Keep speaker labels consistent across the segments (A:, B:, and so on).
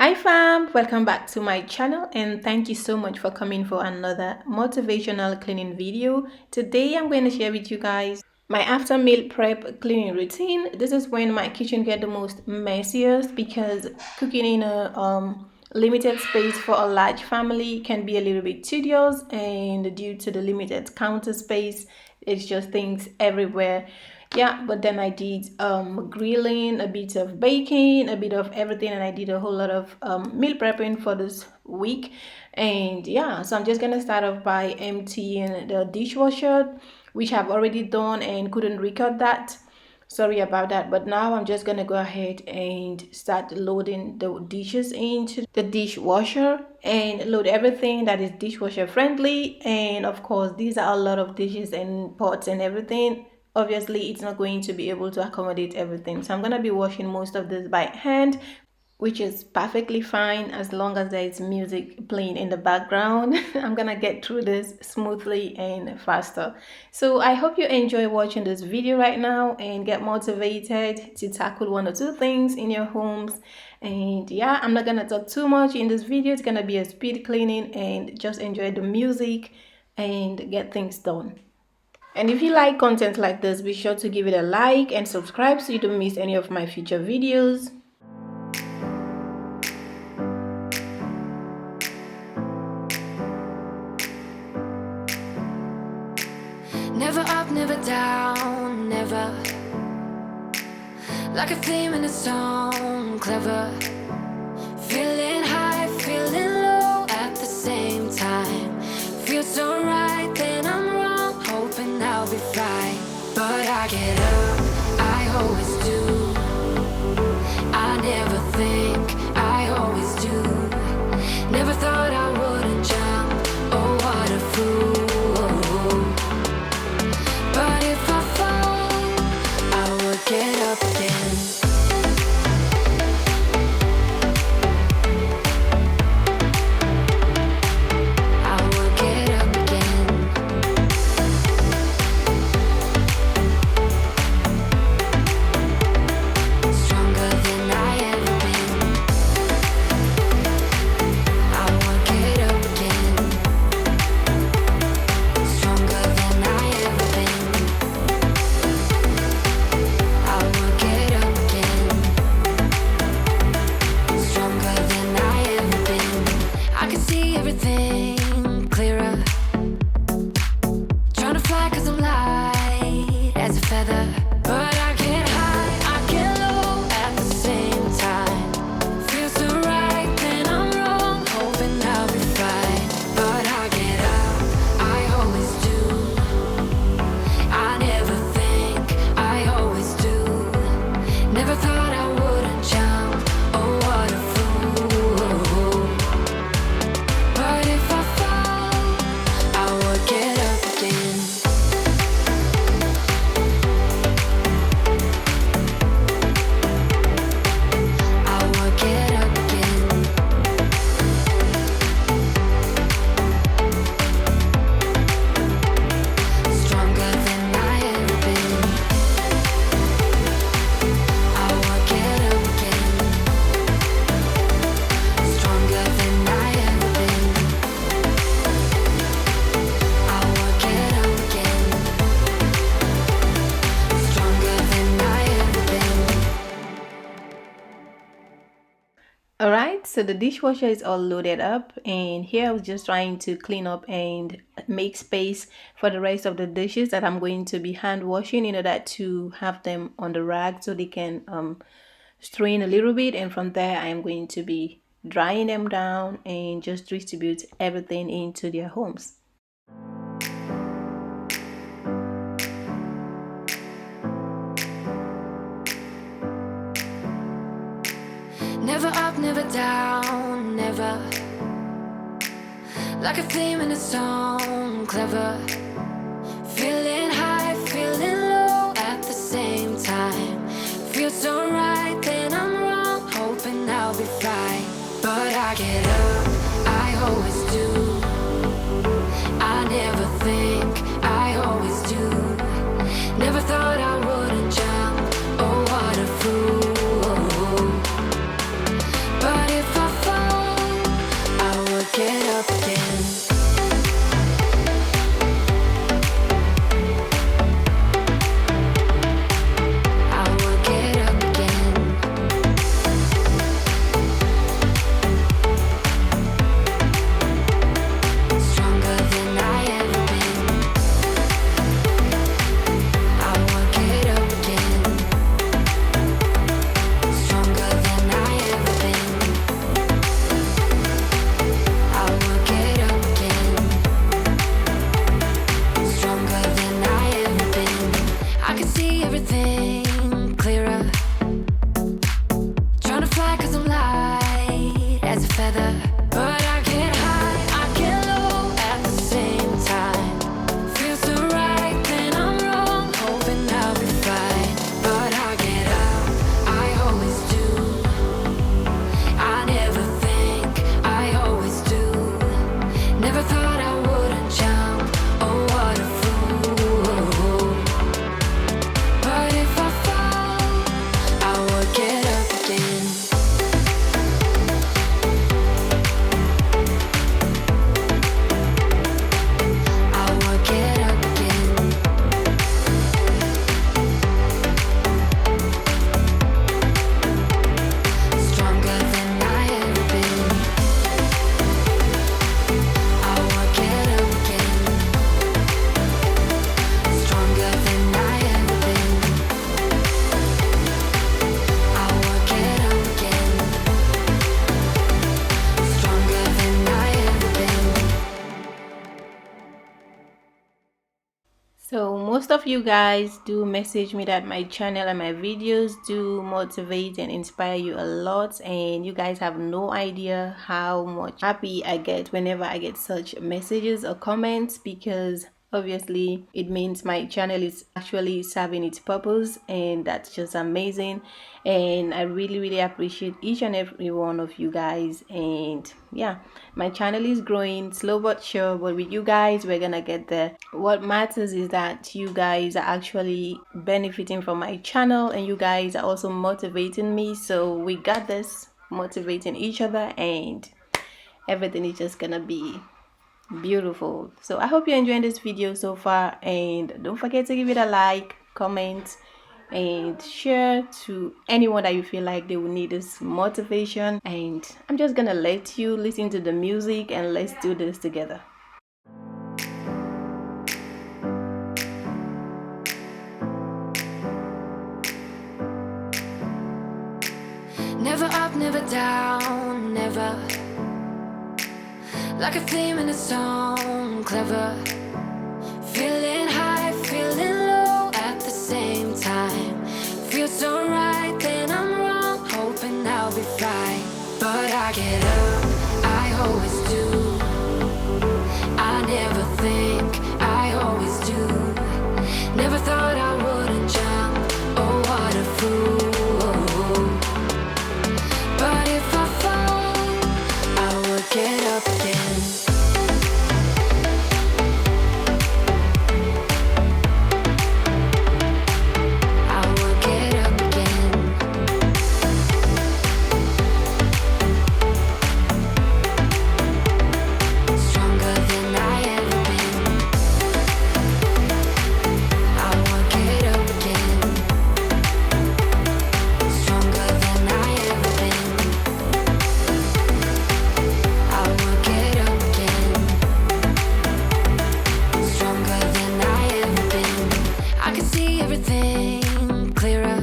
A: Hi fam, welcome back to my channel and thank you so much for coming for another motivational cleaning video. Today I'm going to share with you guys my after meal prep cleaning routine. This is when my kitchen get the most messiest because cooking in a limited space for a large family can be a little bit tedious, and due to the limited counter space it's just things everywhere. Yeah, but then I did grilling, a bit of baking, a bit of everything, and I did a whole lot of meal prepping for this week. And yeah, so I'm just gonna start off by emptying the dishwasher, which I've already done and couldn't record that. Sorry about that, but now I'm just gonna go ahead and start loading the dishes into the dishwasher and load everything that is dishwasher friendly. And of course, these are a lot of dishes and pots and everything. Obviously it's not going to be able to accommodate everything, so I'm going to be washing most of this by hand, which is perfectly fine as long as there is music playing in the background. I'm gonna get through this smoothly and faster. So I hope you enjoy watching this video right now and get motivated to tackle one or two things in your homes. And yeah, I'm not gonna talk too much in this video. It's gonna be a speed cleaning, and just enjoy the music and get things done. And if you like content like this, be sure to give it a like and subscribe so you don't miss any of my future videos.
B: Never up, never down, never. Like a theme in a song, clever. Feeling high, feeling low at the same time. Feels so right, then I'm wrong, hoping I'll be fine. But I get up, I always do. I never think, I always do. Never thought I wouldn't jump, oh what a fool. But if I fall, I will get up again. I will get up again. Stronger than I ever been. I will get up again. Stronger than I ever been. I will get up again. Stronger than I ever been. I can see everything clearer. Trying to fly 'cause I'm light as a feather. But I get high, I get low at the same time. Feels so right, then I'm wrong, hoping I'll be fine. But I get up, I always do. I never think, I always do. Never thought I wouldn't jump, oh what a fool. But if I fall, I will get up again. I will get up again. Stronger than I ever been. I will get up again. Stronger than I ever been. I will get up again. Stronger than I ever been.
A: Alright, so the dishwasher is all loaded up, and here I was just trying to clean up and make space for the rest of the dishes that I'm going to be hand washing in order to have them on the rack so they can strain a little bit, and from there I am going to be drying them down and just distribute everything into their homes.
B: Never up, never down, never. Like a theme in a song, clever. Feeling high, feeling low at the same time. Feels so right, then I'm wrong, hoping I'll be fine. But I get up, I always do. I never think, I always do. Never thought I wouldn't jump, oh what a fool. But if I feather, but I get high, I get low at the same time. Feels so right, then I'm wrong, hoping I'll be fine. But I get up, I always do. I never think, I always do. Never thought I wouldn't jump, oh what a fool. But if I fall, I would get up again. I would get up again. Stronger than I ever been. I would get up again. Stronger than I ever been. I would get up again. Stronger than I ever been.
A: So most of you guys do message me that my channel and my videos do motivate and inspire you a lot, and you guys have no idea how much happy I get whenever I get such messages or comments, because obviously it means my channel is actually serving its purpose, and that's just amazing. And I really appreciate each and every one of you guys. And yeah, my channel is growing slow but sure, but with you guys we're gonna get there. What matters is that you guys are actually benefiting from my channel, and you guys are also motivating me, so we got this, motivating each other, and everything is just gonna be beautiful. So I hope you're enjoying this video so far, and don't forget to give it a like, comment, and share to anyone that you feel like they will need this motivation. And I'm just gonna let you listen to the music, and let's do this together.
B: Never up, never down, never. Like a theme in a song, clever. Feeling high, feeling low at the same time. Feels so right, then I'm wrong, hoping I'll be fine. But I get up, I always do. I never think, I always do. Never thought I wouldn't jump, oh what a fool. But if I fall, I would get up again. I would get up again. Stronger than I ever been. I would get up again. Stronger than I ever been. I would get up again. Stronger than I ever been. I can see everything clearer.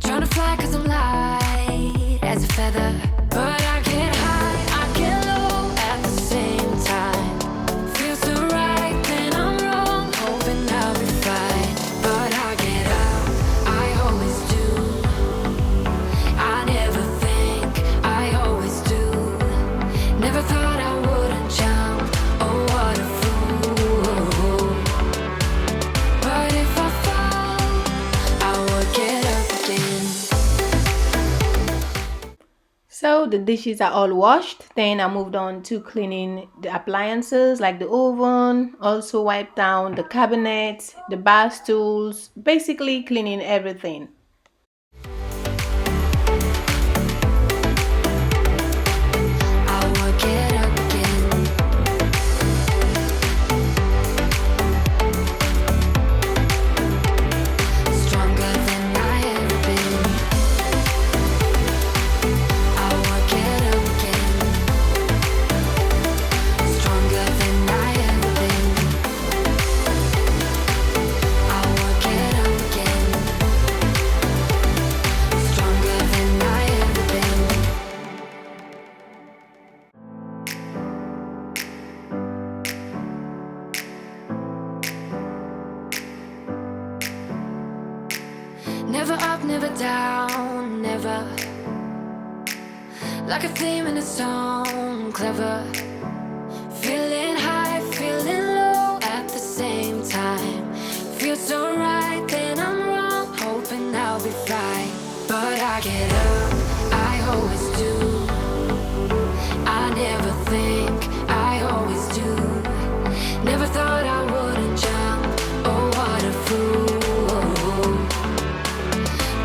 B: Trying to fly 'cause I'm light as a feather. But I get high, I get low at the same time. Feels so right, then I'm wrong, hoping I'll be fine. But I get up, I always do. I never think, I always do. Never thought I wouldn't jump, oh what a fool. But if I fall, I would get up again.
A: So the dishes are all washed. Then I moved on to cleaning the appliances like the oven, also wiped down the cabinet, the bar stools, basically cleaning everything.
B: I would get up again. Stronger than I ever been. I would get up again. Stronger than I ever been. I would get up again. like a theme in a song, clever. Feeling high, feeling low at the same time. Feels so right, then I'm wrong, hoping I'll be fine. But I get up, I always do. I never think, I always do. Never thought I wouldn't jump, oh what a fool.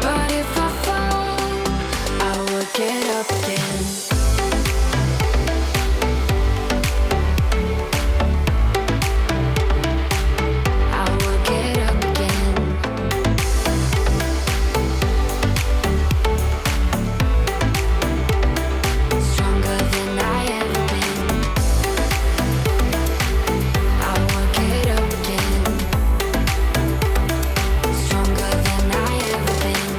B: But if I fall, I will get up again. I will get up again. Stronger than I ever been. I will get up again. Stronger than I ever been.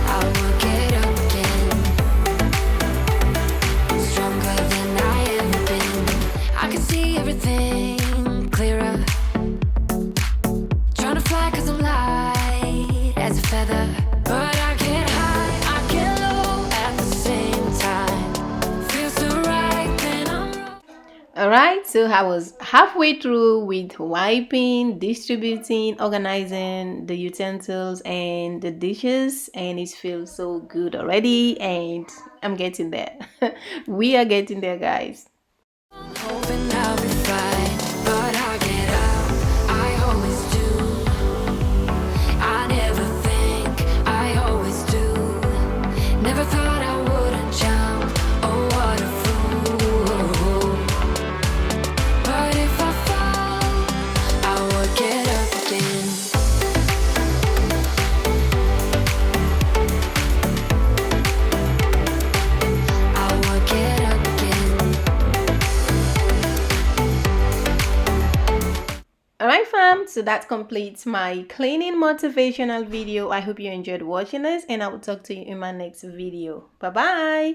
B: I will get up again. Stronger than I ever been. I can see everything clearer. Trying to fly 'cause I'm light as a feather. But I get high, I get low at the same time. Feels so right, then I'm wrong.
A: Alright, so I was halfway through with wiping, distributing, organizing the utensils and the dishes, and it feels so good already, and I'm getting there. We are getting there, guys.
B: Hoping I'll be fine, but I get up, I always do. I never think, I always do. Never thought I wouldn't jump, oh what a fool. But if I fall, I will get up again. I will get up again.
A: Alright fam, so that completes my cleaning motivational video. I hope you enjoyed watching this, and I will talk to you in my next video. Bye bye.